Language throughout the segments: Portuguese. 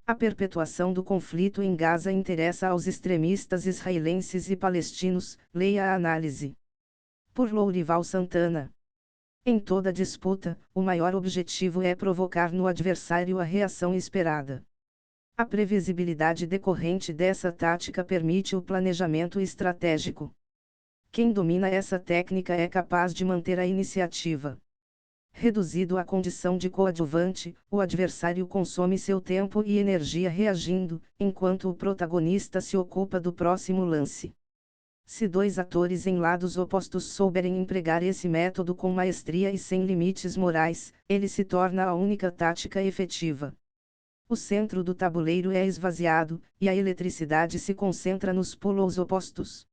A perpetuação do conflito em Gaza interessa aos extremistas israelenses e palestinos, leia a análise. Por Lourival Santana. Em toda disputa, o maior objetivo é provocar no adversário a reação esperada. A previsibilidade decorrente dessa tática permite o planejamento estratégico. Quem domina essa técnica é capaz de manter a iniciativa. Reduzido à condição de coadjuvante, o adversário consome seu tempo e energia reagindo, enquanto o protagonista se ocupa do próximo lance. Se dois atores em lados opostos souberem empregar esse método com maestria e sem limites morais, ele se torna a única tática efetiva. O centro do tabuleiro é esvaziado, e a eletricidade se concentra nos polos opostos.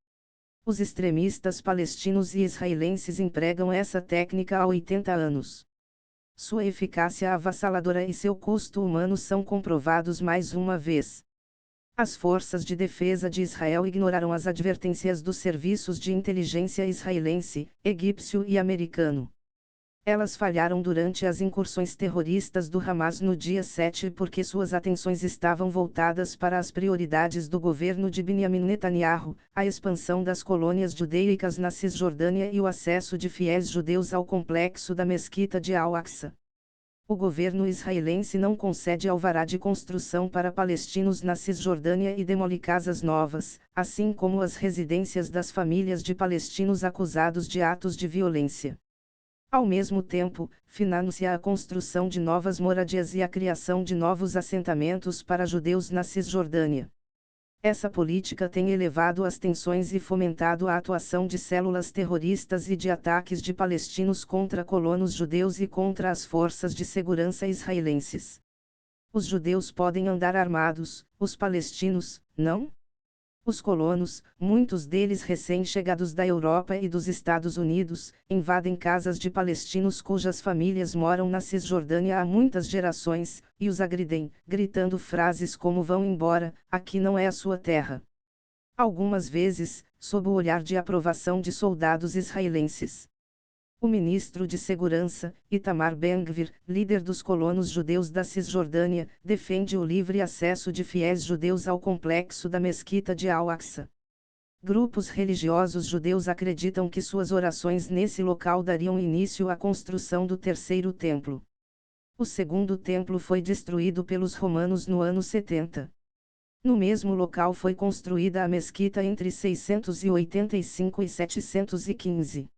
Os extremistas palestinos e israelenses empregam essa técnica há 80 anos. Sua eficácia avassaladora e seu custo humano são comprovados mais uma vez. As forças de defesa de Israel ignoraram as advertências dos serviços de inteligência israelense, egípcio e americano. Elas falharam durante as incursões terroristas do Hamas no dia 7 porque suas atenções estavam voltadas para as prioridades do governo de Benjamin Netanyahu, a expansão das colônias judaicas na Cisjordânia e o acesso de fiéis judeus ao complexo da mesquita de Al-Aqsa. O governo israelense não concede alvará de construção para palestinos na Cisjordânia e demole casas novas, assim como as residências das famílias de palestinos acusados de atos de violência. Ao mesmo tempo, financia a construção de novas moradias e a criação de novos assentamentos para judeus na Cisjordânia. Essa política tem elevado as tensões e fomentado a atuação de células terroristas e de ataques de palestinos contra colonos judeus e contra as forças de segurança israelenses. Os judeus podem andar armados, os palestinos, não? Os colonos, muitos deles recém-chegados da Europa e dos Estados Unidos, invadem casas de palestinos cujas famílias moram na Cisjordânia há muitas gerações, e os agridem, gritando frases como "vão embora, aqui não é a sua terra". Algumas vezes, sob o olhar de aprovação de soldados israelenses. O ministro de Segurança, Itamar Ben-Gvir, líder dos colonos judeus da Cisjordânia, defende o livre acesso de fiéis judeus ao complexo da mesquita de Al-Aqsa. Grupos religiosos judeus acreditam que suas orações nesse local dariam início à construção do terceiro templo. O segundo templo foi destruído pelos romanos no ano 70. No mesmo local foi construída a mesquita entre 685 e 715.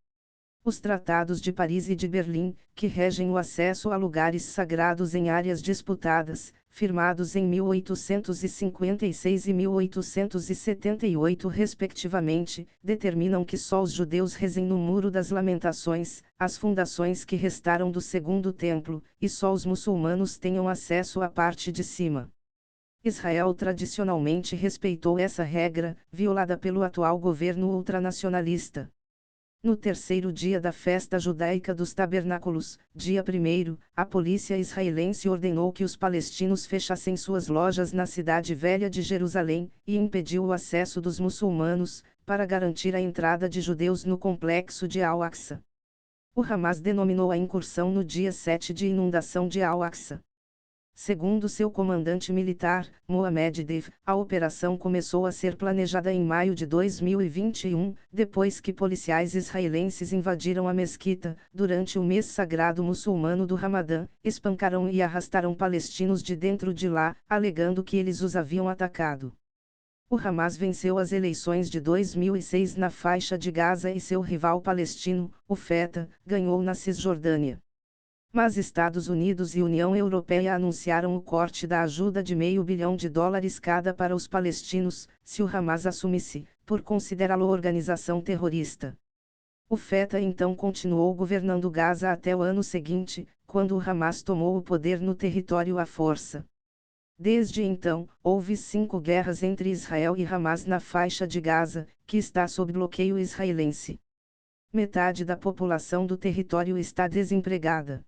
Os Tratados de Paris e de Berlim, que regem o acesso a lugares sagrados em áreas disputadas, firmados em 1856 e 1878 respectivamente, determinam que só os judeus rezem no Muro das Lamentações, as fundações que restaram do Segundo Templo, e só os muçulmanos tenham acesso à parte de cima. Israel tradicionalmente respeitou essa regra, violada pelo atual governo ultranacionalista. No terceiro dia da festa judaica dos tabernáculos, dia 1º, a polícia israelense ordenou que os palestinos fechassem suas lojas na cidade velha de Jerusalém, e impediu o acesso dos muçulmanos, para garantir a entrada de judeus no complexo de Al-Aqsa. O Hamas denominou a incursão no dia 7 de inundação de Al-Aqsa. Segundo seu comandante militar, Mohamed Deif, a operação começou a ser planejada em maio de 2021, depois que policiais israelenses invadiram a mesquita, durante o mês sagrado muçulmano do Ramadã, espancaram e arrastaram palestinos de dentro de lá, alegando que eles os haviam atacado. O Hamas venceu as eleições de 2006 na faixa de Gaza e seu rival palestino, o Fatah, ganhou na Cisjordânia. Mas Estados Unidos e União Europeia anunciaram o corte da ajuda de $500 milhão cada para os palestinos, se o Hamas assumisse, por considerá-lo organização terrorista. O Fatah então continuou governando Gaza até o ano seguinte, quando o Hamas tomou o poder no território à força. Desde então, houve 5 guerras entre Israel e Hamas na faixa de Gaza, que está sob bloqueio israelense. Metade da população do território está desempregada.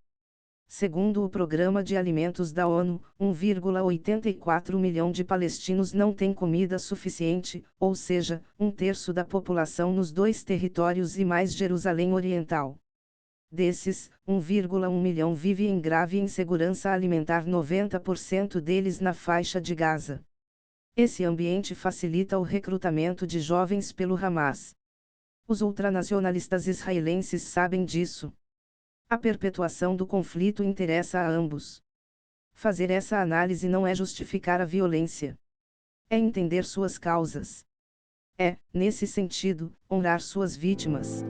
Segundo o Programa de Alimentos da ONU, 1,84 milhão de palestinos não têm comida suficiente, ou seja, 1/3 da população nos 2 territórios e mais Jerusalém Oriental. Desses, 1,1 milhão vive em grave insegurança alimentar, 90% deles na faixa de Gaza. Esse ambiente facilita o recrutamento de jovens pelo Hamas. Os ultranacionalistas israelenses sabem disso. A perpetuação do conflito interessa a ambos. Fazer essa análise não é justificar a violência. É entender suas causas. É, nesse sentido, honrar suas vítimas.